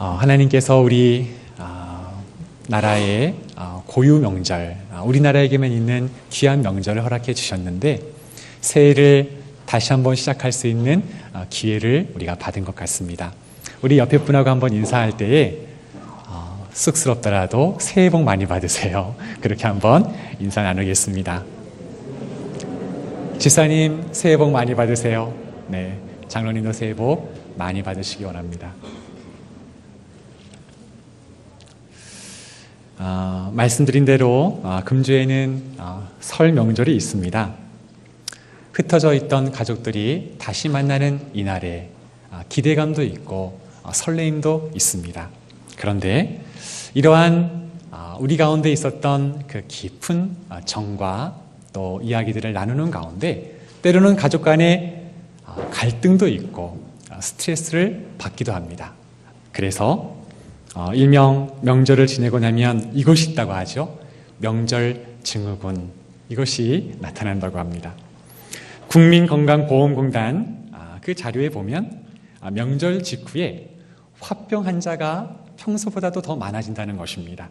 하나님께서 우리 나라의 고유 명절, 우리나라에게만 있는 귀한 명절을 허락해 주셨는데 새해를 다시 한번 시작할 수 있는 기회를 우리가 받은 것 같습니다. 우리 옆에 분하고 한번 인사할 때에 쑥스럽더라도 새해 복 많이 받으세요. 그렇게 한번 인사 나누겠습니다. 집사님 새해 복 많이 받으세요. 네, 장로님도 새해 복 많이 받으시기 원합니다. 말씀드린 대로 금주에는 설 명절이 있습니다. 흩어져 있던 가족들이 다시 만나는 이날에 기대감도 있고 설레임도 있습니다. 그런데 이러한 우리 가운데 있었던 그 깊은 정과 또 이야기들을 나누는 가운데 때로는 가족 간에 갈등도 있고 스트레스를 받기도 합니다. 그래서 일명 명절을 지내고 나면 이것이 있다고 하죠. 명절 증후군, 이것이 나타난다고 합니다. 국민건강보험공단 그 자료에 보면 명절 직후에 화병 환자가 평소보다도 더 많아진다는 것입니다.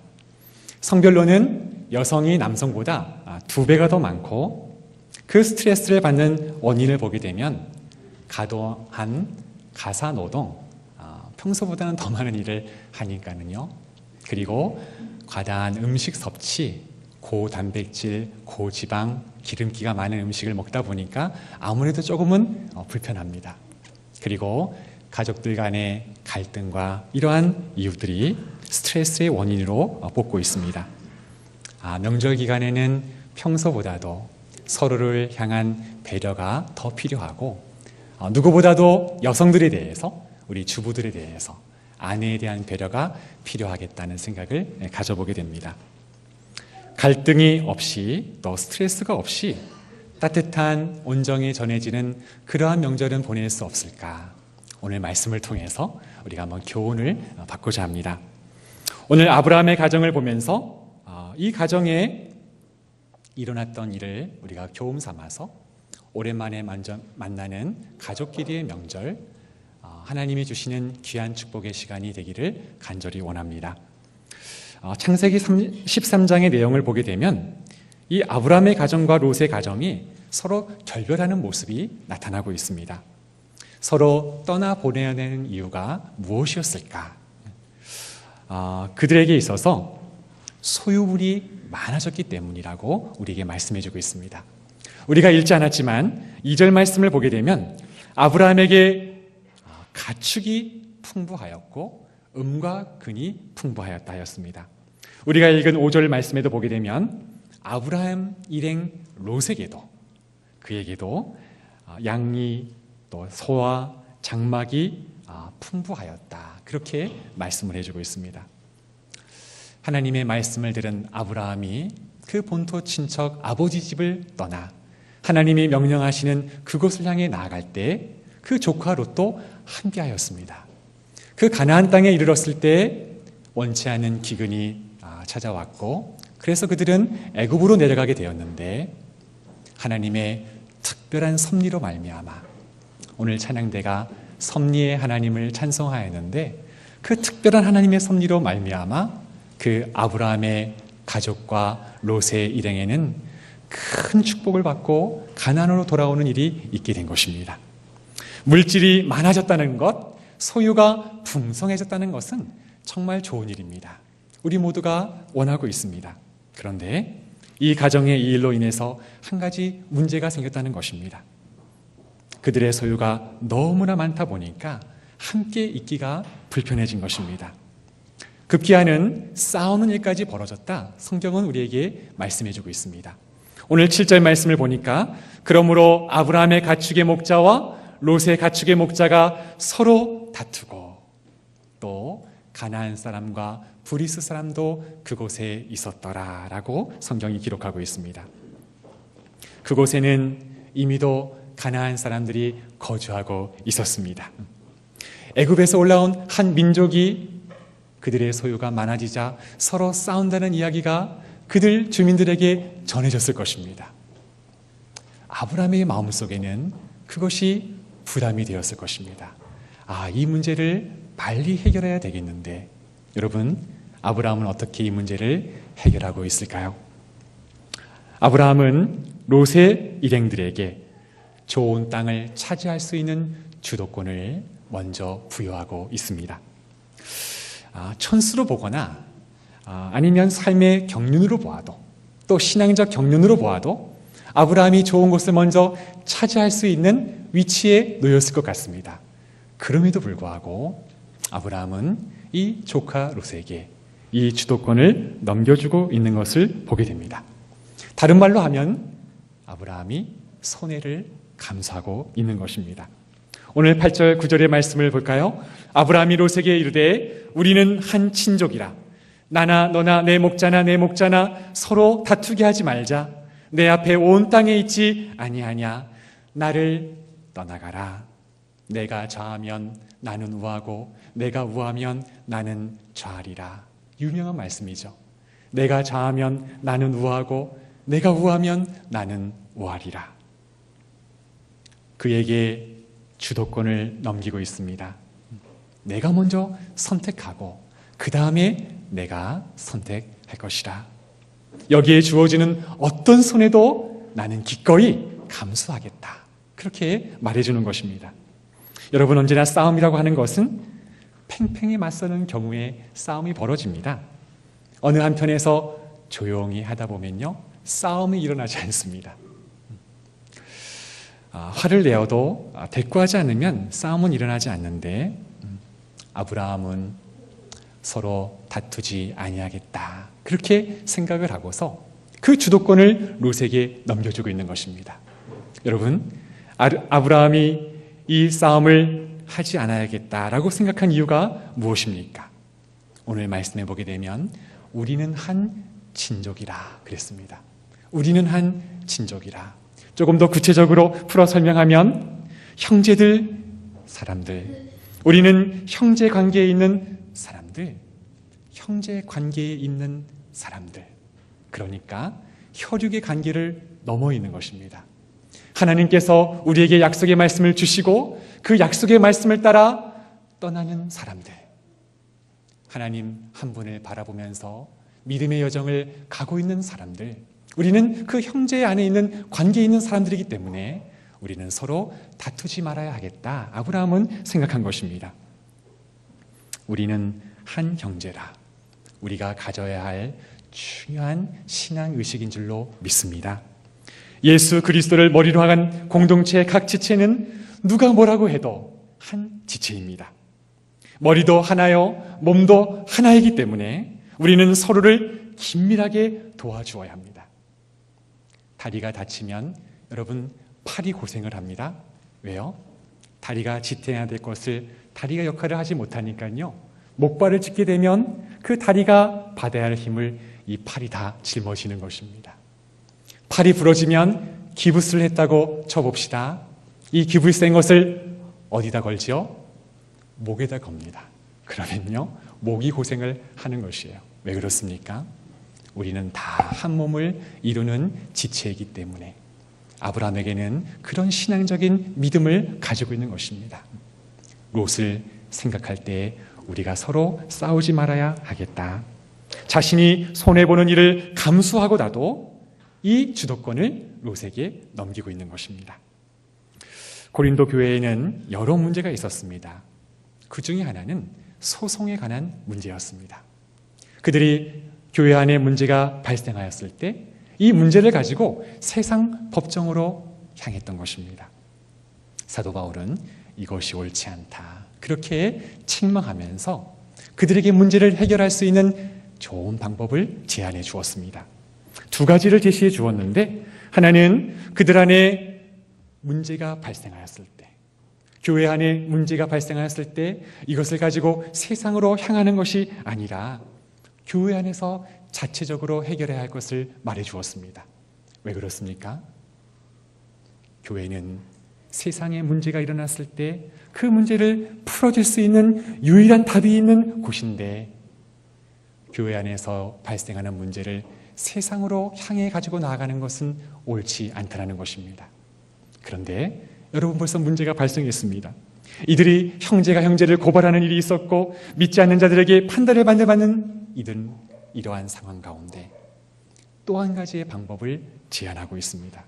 성별로는 여성이 남성보다 2배가 더 많고 그 스트레스를 받는 원인을 보게 되면 과도한 가사노동, 평소보다는 더 많은 일을 하니까는요. 그리고 과다한 음식 섭취, 고단백질, 고지방, 기름기가 많은 음식을 먹다 보니까 아무래도 조금은 불편합니다. 그리고 가족들 간의 갈등과 이러한 이유들이 스트레스의 원인으로 뽑고 있습니다. 명절 기간에는 평소보다도 서로를 향한 배려가 더 필요하고 누구보다도 여성들에 대해서, 우리 주부들에 대해서 아내에 대한 배려가 필요하겠다는 생각을 가져보게 됩니다. 갈등이 없이 또 스트레스가 없이 따뜻한 온정이 전해지는 그러한 명절은 보낼 수 없을까? 오늘 말씀을 통해서 우리가 한번 교훈을 받고자 합니다. 오늘 아브라함의 가정을 보면서 이 가정에 일어났던 일을 우리가 교훈 삼아서 오랜만에 만나는 가족끼리의 명절, 하나님이 주시는 귀한 축복의 시간이 되기를 간절히 원합니다. 창세기 13장의 내용을 보게 되면 이 아브라함의 가정과 롯의 가정이 서로 결별하는 모습이 나타나고 있습니다. 서로 떠나보내야 되는 이유가 무엇이었을까? 그들에게 있어서 소유물이 많아졌기 때문이라고 우리에게 말씀해주고 있습니다. 우리가 읽지 않았지만 2절 말씀을 보게 되면 아브라함에게 가축이 풍부하였고 음과 금이 풍부하였다 하였습니다. 우리가 읽은 5절 말씀에도 보게 되면 아브라함 일행 롯에게도, 그에게도 양이 또 소와 장막이 풍부하였다, 그렇게 말씀을 해주고 있습니다. 하나님의 말씀을 들은 아브라함이 그 본토 친척 아버지 집을 떠나 하나님이 명령하시는 그곳을 향해 나아갈 때 그 조카 롯도 함께하였습니다. 그 가나안 땅에 이르렀을 때 원치 않은 기근이 찾아왔고 그래서 그들은 애굽으로 내려가게 되었는데 하나님의 특별한 섭리로 말미암아 오늘 찬양대가 섭리의 하나님을 찬송하였는데 그 특별한 하나님의 섭리로 말미암아 그 아브라함의 가족과 롯의 일행에는 큰 축복을 받고 가나안으로 돌아오는 일이 있게 된 것입니다. 물질이 많아졌다는 것, 소유가 풍성해졌다는 것은 정말 좋은 일입니다. 우리 모두가 원하고 있습니다. 그런데 이 가정의 이 일로 인해서 한 가지 문제가 생겼다는 것입니다. 그들의 소유가 너무나 많다 보니까 함께 있기가 불편해진 것입니다. 급기야는 싸우는 일까지 벌어졌다, 성경은 우리에게 말씀해주고 있습니다. 오늘 7절 말씀을 보니까 그러므로 아브라함의 가축의 목자와 롯의 가축의 목자가 서로 다투고 또 가나안 사람과 브리스 사람도 그곳에 있었더라 라고 성경이 기록하고 있습니다. 그곳에는 이미도 가나안 사람들이 거주하고 있었습니다. 애굽에서 올라온 한 민족이 그들의 소유가 많아지자 서로 싸운다는 이야기가 그들 주민들에게 전해졌을 것입니다. 아브라함의 마음속에는 그것이 부담이 되었을 것입니다. 이 문제를 빨리 해결해야 되겠는데 여러분, 아브라함은 어떻게 이 문제를 해결하고 있을까요? 아브라함은 롯의 일행들에게 좋은 땅을 차지할 수 있는 주도권을 먼저 부여하고 있습니다. 천수로 보거나 아니면 삶의 경륜으로 보아도, 또 신앙적 경륜으로 보아도 아브라함이 좋은 곳을 먼저 차지할 수 있는 위치에 놓였을 것 같습니다. 그럼에도 불구하고 아브라함은 이 조카 롯에게 이 주도권을 넘겨주고 있는 것을 보게 됩니다. 다른 말로 하면 아브라함이 손해를 감수하고 있는 것입니다. 오늘 8절 9절의 말씀을 볼까요? 아브라함이 롯에게 이르되 우리는 한 친족이라 나나 너나 내 목자나 내 목자나 서로 다투게 하지 말자. 내 앞에 온 땅에 있지 아니하냐. 나를 떠나가라. 내가 좌하면 나는 우하고 내가 우하면 나는 좌하리라. 유명한 말씀이죠. 내가 좌하면 나는 우하고 내가 우하면 나는 우하리라. 그에게 주도권을 넘기고 있습니다. 내가 먼저 선택하고 그 다음에 내가 선택할 것이라. 여기에 주어지는 어떤 손해도 나는 기꺼이 감수하겠다. 그렇게 말해주는 것입니다. 여러분, 언제나 싸움이라고 하는 것은 팽팽히 맞서는 경우에 싸움이 벌어집니다. 어느 한편에서 조용히 하다 보면요, 싸움이 일어나지 않습니다. 화를 내어도 대꾸하지 않으면 싸움은 일어나지 않는데 아브라함은 서로 다투지 아니하겠다, 그렇게 생각을 하고서 그 주도권을 롯에게 넘겨주고 있는 것입니다. 여러분, 아브라함이 이 싸움을 하지 않아야겠다라고 생각한 이유가 무엇입니까? 오늘 말씀해 보게 되면 우리는 한 친족이라 그랬습니다. 우리는 한 친족이라. 조금 더 구체적으로 풀어 설명하면 형제들, 사람들, 우리는 형제 관계에 있는 사람들, 형제 관계에 있는 사람들, 그러니까 혈육의 관계를 넘어 있는 것입니다. 하나님께서 우리에게 약속의 말씀을 주시고 그 약속의 말씀을 따라 떠나는 사람들, 하나님 한 분을 바라보면서 믿음의 여정을 가고 있는 사람들, 우리는 그 형제 안에 있는 관계에 있는 사람들이기 때문에 우리는 서로 다투지 말아야 하겠다, 아브라함은 생각한 것입니다. 우리는 한 형제라. 우리가 가져야 할 중요한 신앙의식인 줄로 믿습니다. 예수 그리스도를 머리로 한 공동체의 각 지체는 누가 뭐라고 해도 한 지체입니다. 머리도 하나요, 몸도 하나이기 때문에 우리는 서로를 긴밀하게 도와주어야 합니다. 다리가 다치면 여러분, 팔이 고생을 합니다. 왜요? 다리가 지탱해야 될 것을 다리가 역할을 하지 못하니까요, 목발을 짚게 되면 그 다리가 받아야 할 힘을 이 팔이 다 짊어지는 것입니다. 팔이 부러지면 기부스를 했다고 쳐봅시다. 이 기부스 한 것을 어디다 걸지요? 목에다 겁니다. 그러면요, 목이 고생을 하는 것이에요. 왜 그렇습니까? 우리는 다 한 몸을 이루는 지체이기 때문에 아브라함에게는 그런 신앙적인 믿음을 가지고 있는 것입니다. 롯을 생각할 때 우리가 서로 싸우지 말아야 하겠다. 자신이 손해보는 일을 감수하고 나도 이 주도권을 롯에게 넘기고 있는 것입니다. 고린도 교회에는 여러 문제가 있었습니다. 그 중에 하나는 소송에 관한 문제였습니다. 그들이 교회 안에 문제가 발생하였을 때 이 문제를 가지고 세상 법정으로 향했던 것입니다. 사도 바울은 이것이 옳지 않다, 그렇게 책망하면서 그들에게 문제를 해결할 수 있는 좋은 방법을 제안해 주었습니다. 두 가지를 제시해 주었는데, 하나는 그들 안에 문제가 발생하였을 때, 교회 안에 문제가 발생하였을 때 이것을 가지고 세상으로 향하는 것이 아니라 교회 안에서 자체적으로 해결해야 할 것을 말해 주었습니다. 왜 그렇습니까? 교회는 세상에 문제가 일어났을 때 그 문제를 풀어줄 수 있는 유일한 답이 있는 곳인데, 교회 안에서 발생하는 문제를 세상으로 향해 가지고 나아가는 것은 옳지 않다는 것입니다. 그런데 여러분, 벌써 문제가 발생했습니다. 이들이 형제가 형제를 고발하는 일이 있었고 믿지 않는 자들에게 판단을 받는 이들은 이러한 상황 가운데 또 한 가지의 방법을 제안하고 있습니다.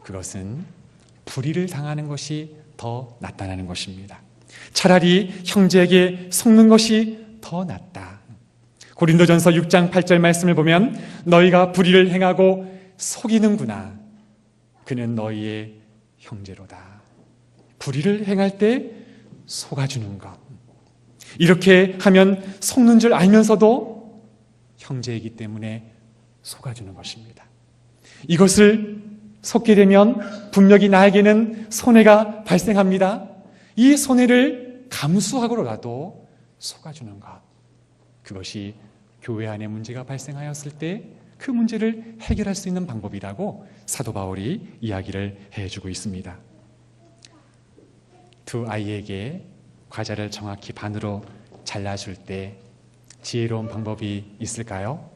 그것은 불의를 당하는 것이 더 낫다는 것입니다. 차라리 형제에게 속는 것이 더 낫다. 고린도전서 6장 8절 말씀을 보면 너희가 불의를 행하고 속이는구나. 그는 너희의 형제로다. 불의를 행할 때 속아주는 것. 이렇게 하면 속는 줄 알면서도 형제이기 때문에 속아주는 것입니다. 이것을 속게 되면 분명히 나에게는 손해가 발생합니다. 이 손해를 감수하고라도 속아주는 것. 그것이 교회 안에 문제가 발생하였을 때 그 문제를 해결할 수 있는 방법이라고 사도 바울이 이야기를 해주고 있습니다. 두 아이에게 과자를 정확히 반으로 잘라줄 때 지혜로운 방법이 있을까요?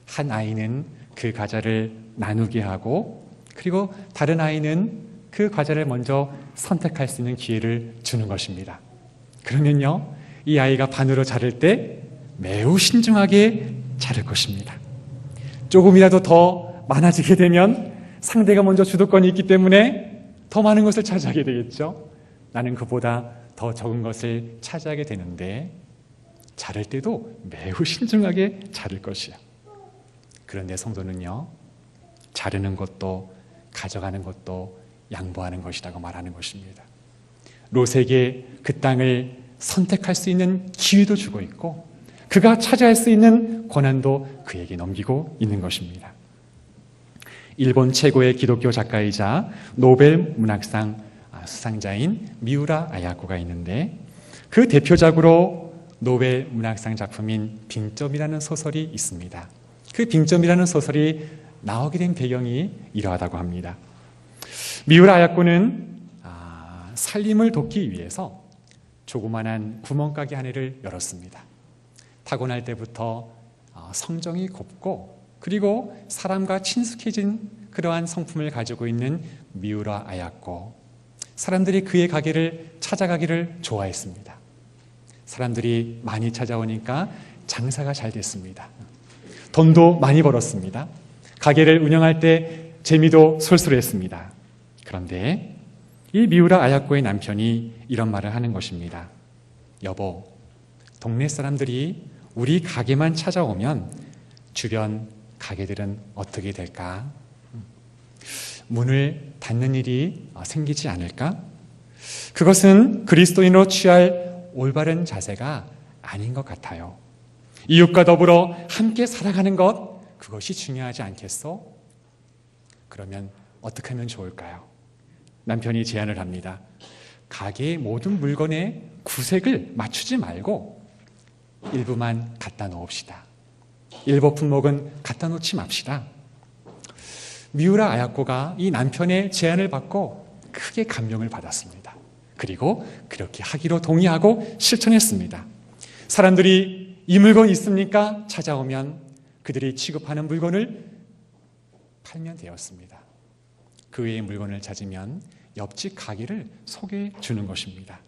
한 아이는 그 과자를 나누게 하고 그리고 다른 아이는 그 과자를 먼저 선택할 수 있는 기회를 주는 것입니다. 그러면요, 이 아이가 반으로 자를 때 매우 신중하게 자를 것입니다. 조금이라도 더 많아지게 되면 상대가 먼저 주도권이 있기 때문에 더 많은 것을 차지하게 되겠죠. 나는 그보다 더 적은 것을 차지하게 되는데 자를 때도 매우 신중하게 자를 것이야. 그런데 성도는요, 자르는 것도 가져가는 것도 양보하는 것이라고 말하는 것입니다. 롯에게 그 땅을 선택할 수 있는 기회도 주고 있고 그가 차지할 수 있는 권한도 그에게 넘기고 있는 것입니다. 일본 최고의 기독교 작가이자 노벨 문학상 수상자인 미우라 아야코가 있는데 그 대표작으로 노벨 문학상 작품인 빙점이라는 소설이 있습니다. 그 빙점이라는 소설이 나오게 된 배경이 이러하다고 합니다. 미우라 아야코는 살림을 돕기 위해서 조그만한 구멍가게 한 해를 열었습니다. 타고날 때부터 성정이 곱고 그리고 사람과 친숙해진 그러한 성품을 가지고 있는 미우라 아야코. 사람들이 그의 가게를 찾아가기를 좋아했습니다. 사람들이 많이 찾아오니까 장사가 잘 됐습니다. 돈도 많이 벌었습니다. 가게를 운영할 때 재미도 솔솔했습니다. 그런데 이 미우라 아야코의 남편이 이런 말을 하는 것입니다. 여보, 동네 사람들이 우리 가게만 찾아오면 주변 가게들은 어떻게 될까? 문을 닫는 일이 생기지 않을까? 그것은 그리스도인으로 취할 올바른 자세가 아닌 것 같아요. 이웃과 더불어 함께 살아가는 것, 그것이 중요하지 않겠소? 그러면 어떻게 하면 좋을까요? 남편이 제안을 합니다. 가게의 모든 물건에 구색을 맞추지 말고 일부만 갖다 놓읍시다. 일부 품목은 갖다 놓지 맙시다. 미우라 아야코가 이 남편의 제안을 받고 크게 감명을 받았습니다. 그리고 그렇게 하기로 동의하고 실천했습니다. 사람들이 이 물건 있습니까? 찾아오면 그들이 취급하는 물건을 팔면 되었습니다. 그 외의 물건을 찾으면 옆집 가게를 소개해 주는 것입니다.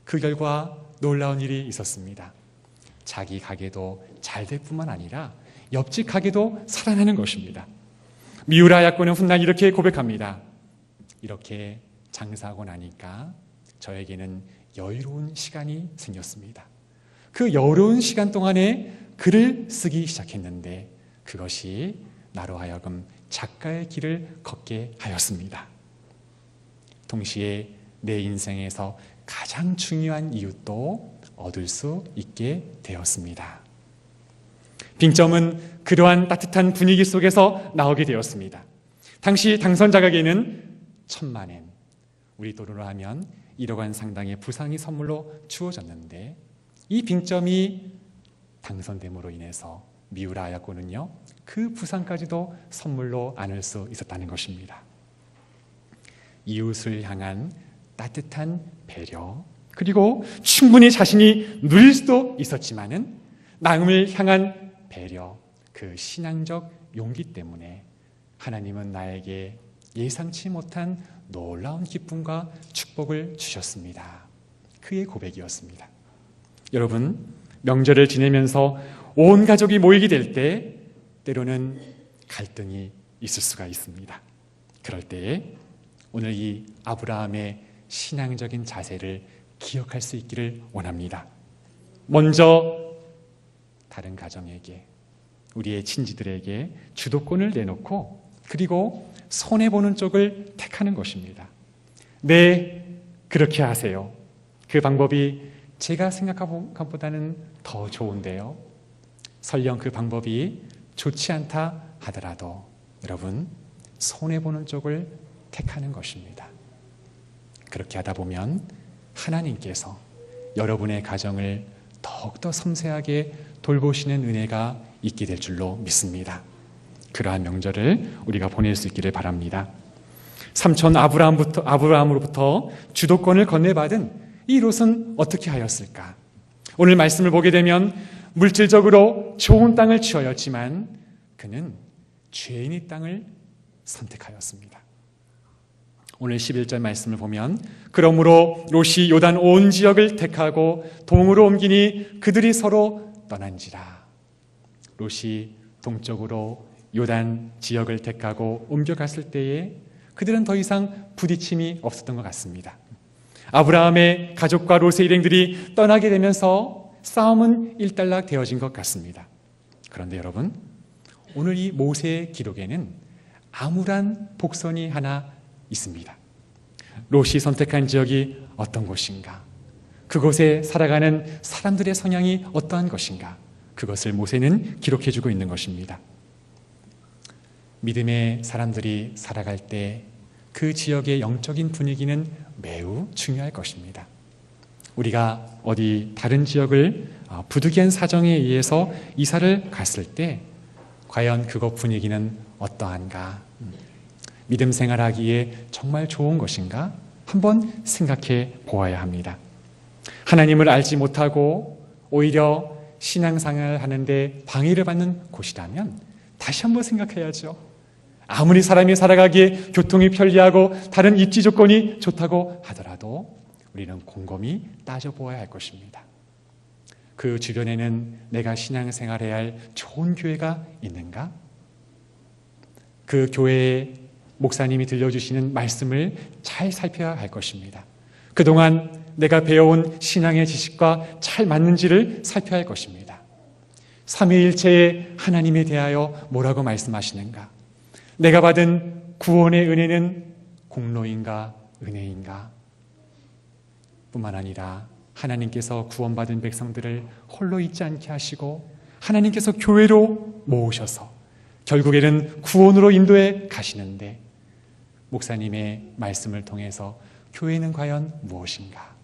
그 결과 놀라운 일이 있었습니다. 자기 가게도 잘 될 뿐만 아니라 옆집 가게도 살아나는 것입니다. 미우라 아야코는 훗날 이렇게 고백합니다. 이렇게 장사하고 나니까 저에게는 여유로운 시간이 생겼습니다. 그 여유로운 시간 동안에 글을 쓰기 시작했는데 그것이 나로 하여금 작가의 길을 걷게 하였습니다. 동시에 내 인생에서 가장 중요한 이웃도 얻을 수 있게 되었습니다. 빙점은 그러한 따뜻한 분위기 속에서 나오게 되었습니다. 당시 당선자에게는 1,000만 엔, 우리 돈으로 하면 1억 원 상당의 부상이 선물로 주어졌는데 이 빙점이 당선됨으로 인해서 미우라 아야코는요, 그 부상까지도 선물로 안을 수 있었다는 것입니다. 이웃을 향한 따뜻한 배려, 그리고 충분히 자신이 누릴 수도 있었지만은 남을 향한 배려, 그 신앙적 용기 때문에 하나님은 나에게 예상치 못한 놀라운 기쁨과 축복을 주셨습니다. 그의 고백이었습니다. 여러분, 명절을 지내면서 온 가족이 모이게 될 때 때로는 갈등이 있을 수가 있습니다. 그럴 때에 오늘 이 아브라함의 신앙적인 자세를 기억할 수 있기를 원합니다. 먼저 다른 가정에게, 우리의 친지들에게 주도권을 내놓고 그리고 손해보는 쪽을 택하는 것입니다. 네, 그렇게 하세요. 그 방법이 제가 생각한 것보다는 더 좋은데요. 설령 그 방법이 좋지 않다 하더라도 여러분, 손해보는 쪽을 택하는 것입니다. 그렇게 하다 보면 하나님께서 여러분의 가정을 더욱더 섬세하게 돌보시는 은혜가 있게 될 줄로 믿습니다. 그러한 명절을 우리가 보낼 수 있기를 바랍니다. 삼촌 아브라함으로부터 주도권을 건네받은 이 롯은 어떻게 하였을까? 오늘 말씀을 보게 되면 물질적으로 좋은 땅을 취하였지만 그는 죄인의 땅을 선택하였습니다. 오늘 11절 말씀을 보면 그러므로 롯이 요단 온 지역을 택하고 동으로 옮기니 그들이 서로 떠난지라. 롯이 동쪽으로 요단 지역을 택하고 옮겨갔을 때에 그들은 더 이상 부딪힘이 없었던 것 같습니다. 아브라함의 가족과 롯의 일행들이 떠나게 되면서 싸움은 일단락 되어진 것 같습니다. 그런데 여러분, 오늘 이 모세의 기록에는 암울한 복선이 하나 있습니다. 롯이 선택한 지역이 어떤 곳인가? 그곳에 살아가는 사람들의 성향이 어떠한 것인가? 그것을 모세는 기록해주고 있는 것입니다. 믿음의 사람들이 살아갈 때 그 지역의 영적인 분위기는 매우 중요할 것입니다. 우리가 어디 다른 지역을 부득이한 사정에 의해서 이사를 갔을 때 과연 그곳 분위기는 어떠한가? 믿음 생활하기에 정말 좋은 것인가? 한번 생각해 보아야 합니다. 하나님을 알지 못하고 오히려 신앙생활을 하는데 방해를 받는 곳이라면 다시 한번 생각해야죠. 아무리 사람이 살아가기에 교통이 편리하고 다른 입지 조건이 좋다고 하더라도 우리는 곰곰이 따져보아야 할 것입니다. 그 주변에는 내가 신앙생활해야 할 좋은 교회가 있는가? 그 교회의 목사님이 들려주시는 말씀을 잘 살펴야 할 것입니다. 그동안 내가 배워온 신앙의 지식과 잘 맞는지를 살펴야 할 것입니다. 삼위일체의 하나님에 대하여 뭐라고 말씀하시는가? 내가 받은 구원의 은혜는 공로인가 은혜인가? 뿐만 아니라 하나님께서 구원받은 백성들을 홀로 있지 않게 하시고 하나님께서 교회로 모으셔서 결국에는 구원으로 인도해 가시는데 목사님의 말씀을 통해서 교회는 과연 무엇인가?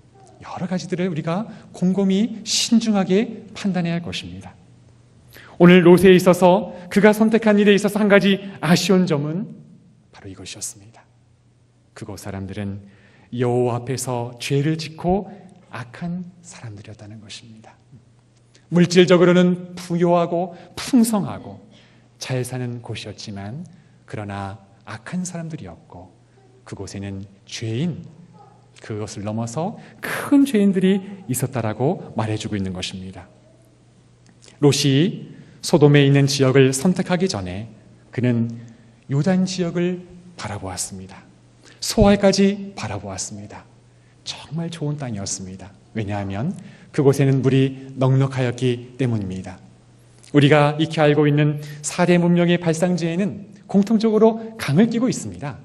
여러 가지들을 우리가 곰곰이 신중하게 판단해야 할 것입니다. 오늘 롯에 있어서 그가 선택한 일에 있어서 한 가지 아쉬운 점은 바로 이것이었습니다. 그곳 사람들은 여호와 앞에서 죄를 짓고 악한 사람들이었다는 것입니다. 물질적으로는 부유하고 풍성하고 잘 사는 곳이었지만 그러나 악한 사람들이었고 그곳에는 죄인, 그것을 넘어서 큰 죄인들이 있었다라고 말해주고 있는 것입니다. 롯이 소돔에 있는 지역을 선택하기 전에 그는 요단 지역을 바라보았습니다. 소알까지 바라보았습니다. 정말 좋은 땅이었습니다. 왜냐하면 그곳에는 물이 넉넉하였기 때문입니다. 우리가 익히 알고 있는 4대 문명의 발상지에는 공통적으로 강을 끼고 있습니다.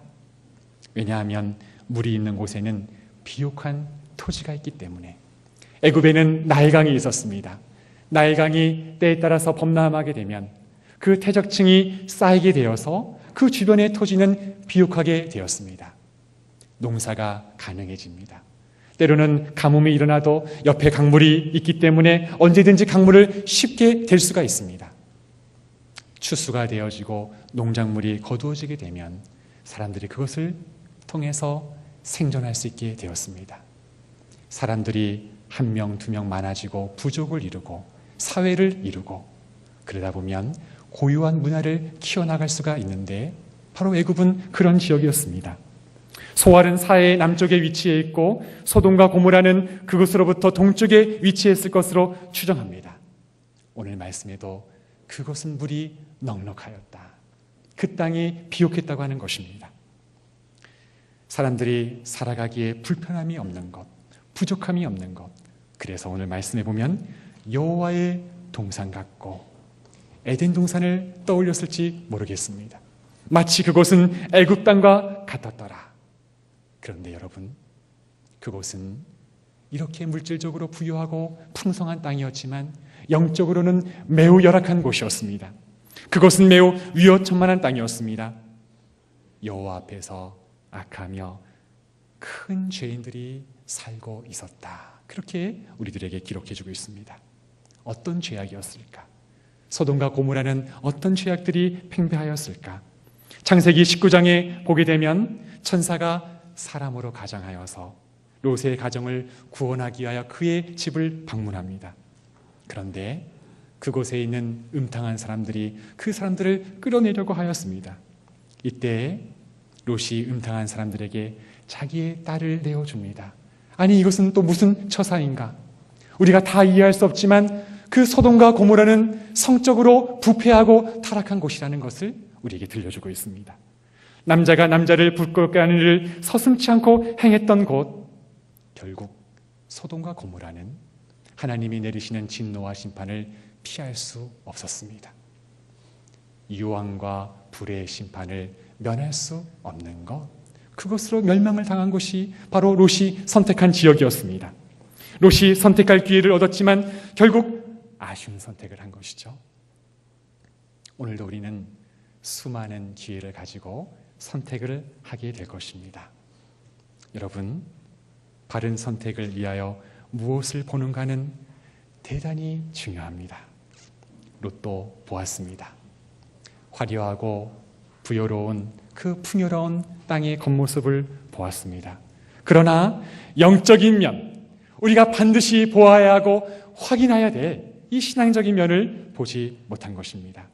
왜냐하면 물이 있는 곳에는 비옥한 토지가 있기 때문에. 애굽에는 나일강이 있었습니다. 나일강이 때에 따라서 범람하게 되면 그 퇴적층이 쌓이게 되어서 그 주변의 토지는 비옥하게 되었습니다. 농사가 가능해집니다. 때로는 가뭄이 일어나도 옆에 강물이 있기 때문에 언제든지 강물을 쉽게 댈 수가 있습니다. 추수가 되어지고 농작물이 거두어지게 되면 사람들이 그것을 통해서 생존할 수 있게 되었습니다. 사람들이 1명, 2명 많아지고 부족을 이루고 사회를 이루고 그러다 보면 고유한 문화를 키워나갈 수가 있는데 바로 애굽은 그런 지역이었습니다. 소알은 사해의 남쪽에 위치해 있고 소돔과 고모라는 그곳으로부터 동쪽에 위치했을 것으로 추정합니다. 오늘 말씀에도 그곳은 물이 넉넉하였다. 그 땅이 비옥했다고 하는 것입니다. 사람들이 살아가기에 불편함이 없는 것, 부족함이 없는 것. 그래서 오늘 말씀에 보면 여호와의 동산 같고 에덴 동산을 떠올렸을지 모르겠습니다. 마치 그곳은 애굽 땅과 같았더라. 그런데 여러분, 그곳은 이렇게 물질적으로 부유하고 풍성한 땅이었지만 영적으로는 매우 열악한 곳이었습니다. 그것은 매우 위험천만한 땅이었습니다. 여호와 앞에서 악하며 큰 죄인들이 살고 있었다. 그렇게 우리들에게 기록해주고 있습니다. 어떤 죄악이었을까? 소돔과 고모라는 어떤 죄악들이 팽배하였을까? 창세기 19장에 보게 되면 천사가 사람으로 가장하여서 롯의 가정을 구원하기 위하여 그의 집을 방문합니다. 그런데 그곳에 있는 음탕한 사람들이 그 사람들을 끌어내려고 하였습니다. 이때 롯이 음탕한 사람들에게 자기의 딸을 내어줍니다. 아니, 이것은 또 무슨 처사인가? 우리가 다 이해할 수 없지만 그 소돔과 고모라는 성적으로 부패하고 타락한 곳이라는 것을 우리에게 들려주고 있습니다. 남자가 남자를 불꽃게 하는 일을 서슴지 않고 행했던 곳, 결국 소돔과 고모라는 하나님이 내리시는 진노와 심판을 피할 수 없었습니다. 유황과 불의 심판을 면할 수 없는 것, 그것으로 멸망을 당한 곳이 바로 롯이 선택한 지역이었습니다. 롯이 선택할 기회를 얻었지만 결국 아쉬운 선택을 한 것이죠. 오늘도 우리는 수많은 기회를 가지고 선택을 하게 될 것입니다. 여러분, 바른 선택을 위하여 무엇을 보는가는 대단히 중요합니다. 롯도 보았습니다. 화려하고 부여로운 그 풍요로운 땅의 겉모습을 보았습니다. 그러나 영적인 면, 우리가 반드시 보아야 하고 확인해야 될 이 신앙적인 면을 보지 못한 것입니다.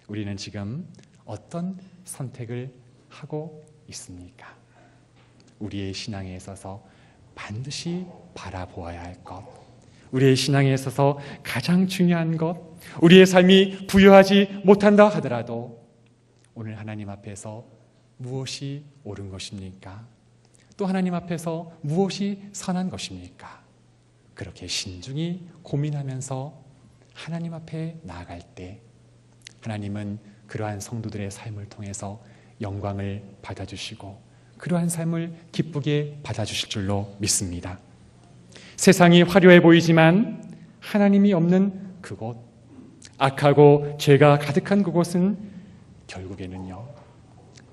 우리는 지금 어떤 선택을 하고 있습니까? 우리의 신앙에 있어서 반드시 바라보아야 할 것, 우리의 신앙에 있어서 가장 중요한 것, 우리의 삶이 부유하지 못한다 하더라도 오늘 하나님 앞에서 무엇이 옳은 것입니까? 또 하나님 앞에서 무엇이 선한 것입니까? 그렇게 신중히 고민하면서 하나님 앞에 나아갈 때 하나님은 그러한 성도들의 삶을 통해서 영광을 받아주시고 그러한 삶을 기쁘게 받아주실 줄로 믿습니다. 세상이 화려해 보이지만 하나님이 없는 그곳, 악하고 죄가 가득한 그곳은 결국에는요,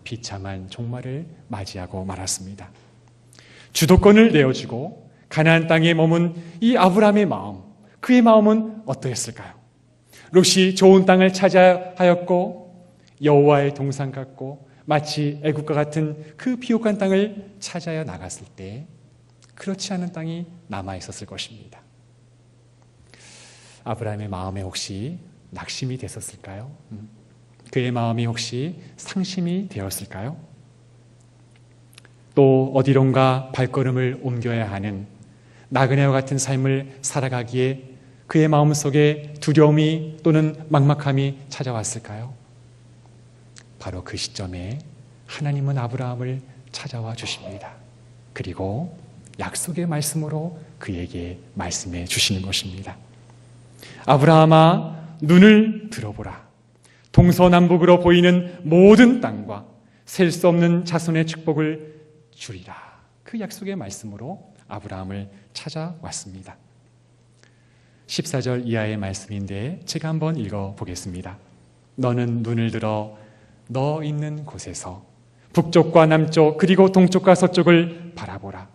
비참한 종말을 맞이하고 말았습니다. 주도권을 내어주고 가나안 땅에 머문 이 아브라함의 마음, 그의 마음은 어떠했을까요? 롯이 좋은 땅을 차지하였고 여호와의 동산 같고 마치 애국과 같은 그 비옥한 땅을 찾아야 나갔을 때 그렇지 않은 땅이 남아있었을 것입니다. 아브라함의 마음에 혹시 낙심이 됐었을까요? 그의 마음이 혹시 상심이 되었을까요? 또 어디론가 발걸음을 옮겨야 하는 나그네와 같은 삶을 살아가기에 그의 마음속에 두려움이 또는 막막함이 찾아왔을까요? 바로 그 시점에 하나님은 아브라함을 찾아와 주십니다. 그리고 약속의 말씀으로 그에게 말씀해 주시는 것입니다. 아브라함아, 눈을 들어보라. 동서남북으로 보이는 모든 땅과 셀 수 없는 자손의 축복을 주리라. 그 약속의 말씀으로 아브라함을 찾아왔습니다. 14절 이하의 말씀인데 제가 한번 읽어보겠습니다. 너는 눈을 들어 너 있는 곳에서 북쪽과 남쪽 그리고 동쪽과 서쪽을 바라보라.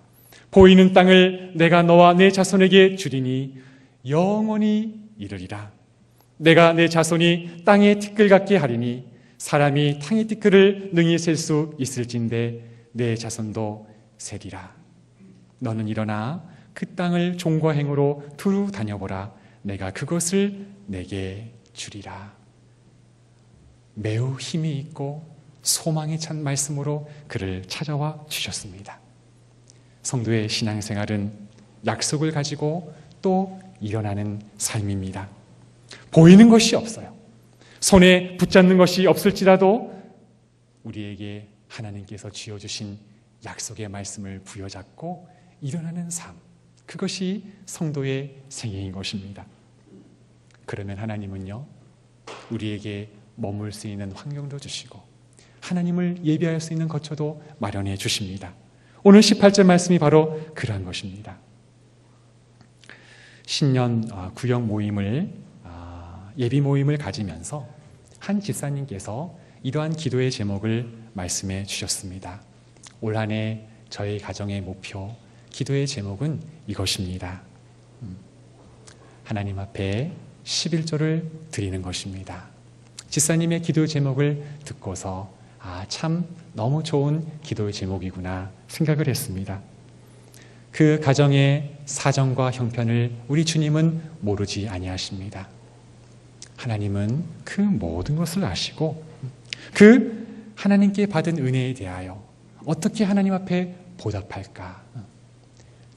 보이는 땅을 내가 너와 내 자손에게 주리니 영원히 이르리라. 내가 내 자손이 땅의 티끌 같게 하리니 사람이 땅의 티끌을 능히 셀 수 있을진데 내 자손도 세리라. 너는 일어나 그 땅을 종과 행으로 두루 다녀보라. 내가 그것을 내게 주리라. 매우 힘이 있고 소망에 찬 말씀으로 그를 찾아와 주셨습니다. 성도의 신앙생활은 약속을 가지고 또 일어나는 삶입니다. 보이는 것이 없어요. 손에 붙잡는 것이 없을지라도 우리에게 하나님께서 쥐어주신 약속의 말씀을 부여잡고 일어나는 삶, 그것이 성도의 생애인 것입니다. 그러면 하나님은요, 우리에게 머물 수 있는 환경도 주시고 하나님을 예배할 수 있는 거처도 마련해 주십니다. 오늘 18절 말씀이 바로 그러한 것입니다. 신년 구역 모임을 예비 모임을 가지면서 한 집사님께서 이러한 기도의 제목을 말씀해 주셨습니다. 올 한 해 저희 가정의 목표, 기도의 제목은 이것입니다. 하나님 앞에 11조를 드리는 것입니다. 집사님의 기도 제목을 듣고서 참 너무 좋은 기도의 제목이구나 생각을 했습니다. 그 가정의 사정과 형편을 우리 주님은 모르지 아니하십니다. 하나님은 그 모든 것을 아시고 그 하나님께 받은 은혜에 대하여 어떻게 하나님 앞에 보답할까?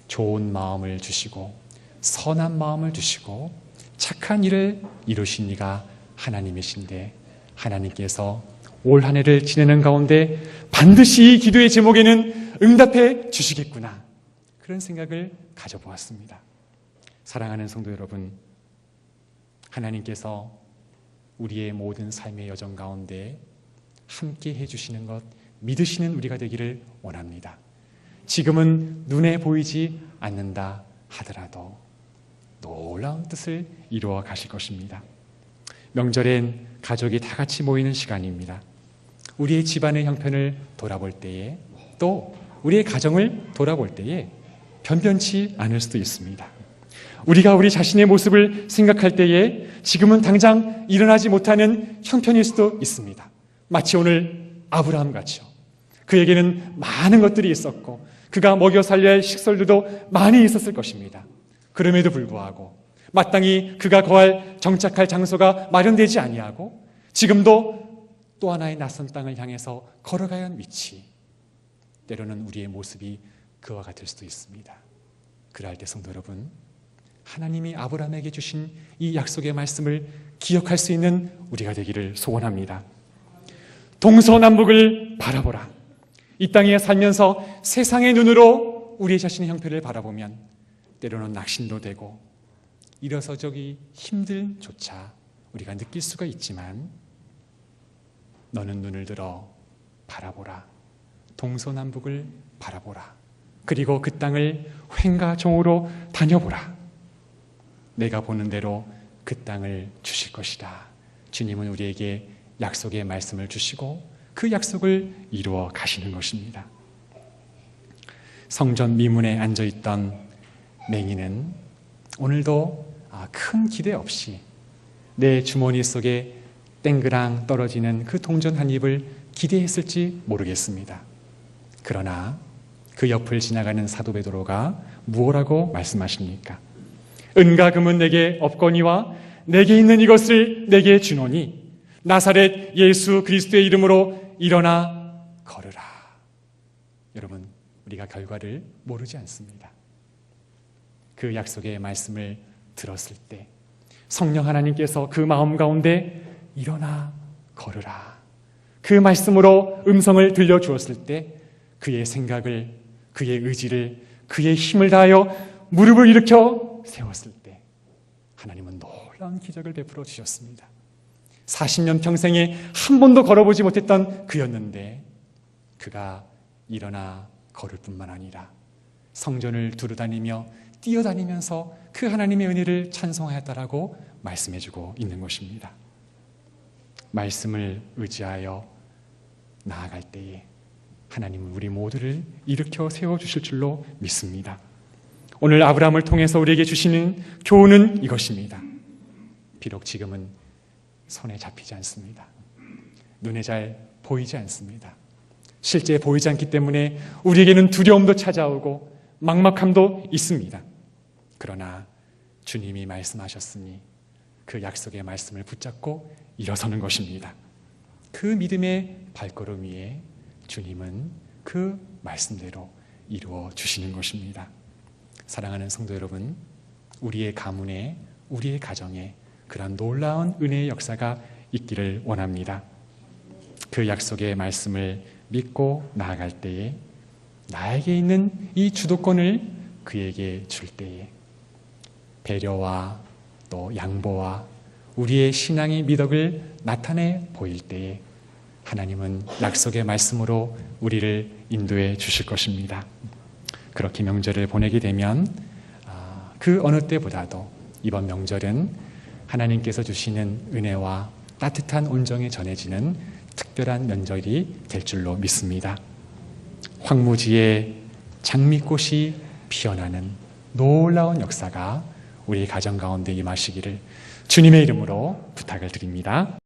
좋은 마음을 주시고 선한 마음을 주시고 착한 일을 이루신 이가 하나님이신데 하나님께서 올 한 해를 지내는 가운데 반드시 이 기도의 제목에는 응답해 주시겠구나, 그런 생각을 가져보았습니다. 사랑하는 성도 여러분, 하나님께서 우리의 모든 삶의 여정 가운데 함께 해주시는 것 믿으시는 우리가 되기를 원합니다. 지금은 눈에 보이지 않는다 하더라도 놀라운 뜻을 이루어 가실 것입니다. 명절엔 가족이 다 같이 모이는 시간입니다. 우리의 집안의 형편을 돌아볼 때에 또 우리의 가정을 돌아볼 때에 변변치 않을 수도 있습니다. 우리가 우리 자신의 모습을 생각할 때에 지금은 당장 일어나지 못하는 형편일 수도 있습니다. 마치 오늘 아브라함 같이요. 그에게는 많은 것들이 있었고 그가 먹여 살려야 할 식솔들도 많이 있었을 것입니다. 그럼에도 불구하고 마땅히 그가 거할 정착할 장소가 마련되지 아니하고 지금도 또 하나의 낯선 땅을 향해서 걸어가야 하는 위치, 때로는 우리의 모습이 그와 같을 수도 있습니다. 그럴 때 성도 여러분, 하나님이 아브라함에게 주신 이 약속의 말씀을 기억할 수 있는 우리가 되기를 소원합니다. 동서남북을 바라보라. 이 땅에 살면서 세상의 눈으로 우리 자신의 형편을 바라보면 때로는 낙심도 되고 일어서기 힘든 조차 우리가 느낄 수가 있지만, 너는 눈을 들어 바라보라. 동서남북을 바라보라. 그리고 그 땅을 횡과 정오로 다녀보라. 내가 보는 대로 그 땅을 주실 것이다. 주님은 우리에게 약속의 말씀을 주시고 그 약속을 이루어 가시는 것입니다. 성전 미문에 앉아있던 맹인은 오늘도 큰 기대 없이 내 주머니 속에 땡그랑 떨어지는 그 동전 한 입을 기대했을지 모르겠습니다. 그러나 그 옆을 지나가는 사도 베드로가 무엇라고 말씀하십니까? 은과 금은 내게 없거니와 내게 있는 이것을 내게 주노니 나사렛 예수 그리스도의 이름으로 일어나 걸으라. 여러분, 우리가 결과를 모르지 않습니다. 그 약속의 말씀을 들었을 때 성령 하나님께서 그 마음 가운데 일어나 걸으라, 그 말씀으로 음성을 들려주었을 때 그의 생각을, 그의 의지를, 그의 힘을 다하여 무릎을 일으켜 세웠을 때 하나님은 놀라운 기적을 베풀어 주셨습니다. 40년 평생에 한 번도 걸어보지 못했던 그였는데 그가 일어나 걸을 뿐만 아니라 성전을 두루다니며 뛰어다니면서 그 하나님의 은혜를 찬송하였다라고 말씀해주고 있는 것입니다. 말씀을 의지하여 나아갈 때에 하나님은 우리 모두를 일으켜 세워주실 줄로 믿습니다. 오늘 아브라함을 통해서 우리에게 주시는 교훈은 이것입니다. 비록 지금은 손에 잡히지 않습니다. 눈에 잘 보이지 않습니다. 실제 보이지 않기 때문에 우리에게는 두려움도 찾아오고 막막함도 있습니다. 그러나 주님이 말씀하셨으니 그 약속의 말씀을 붙잡고 일어서는 것입니다. 그 믿음의 발걸음 위에 주님은 그 말씀대로 이루어 주시는 것입니다. 사랑하는 성도 여러분, 우리의 가문에, 우리의 가정에 그런 놀라운 은혜의 역사가 있기를 원합니다. 그 약속의 말씀을 믿고 나아갈 때에 나에게 있는 이 주도권을 그에게 줄 때에 배려와 또 양보와 우리의 신앙의 미덕을 나타내 보일 때에 하나님은 약속의 말씀으로 우리를 인도해 주실 것입니다. 그렇게 명절을 보내게 되면 그 어느 때보다도 이번 명절은 하나님께서 주시는 은혜와 따뜻한 온정이 전해지는 특별한 명절이 될 줄로 믿습니다. 황무지에 장미꽃이 피어나는 놀라운 역사가 우리 가정 가운데 임하시기를 주님의 이름으로 부탁을 드립니다.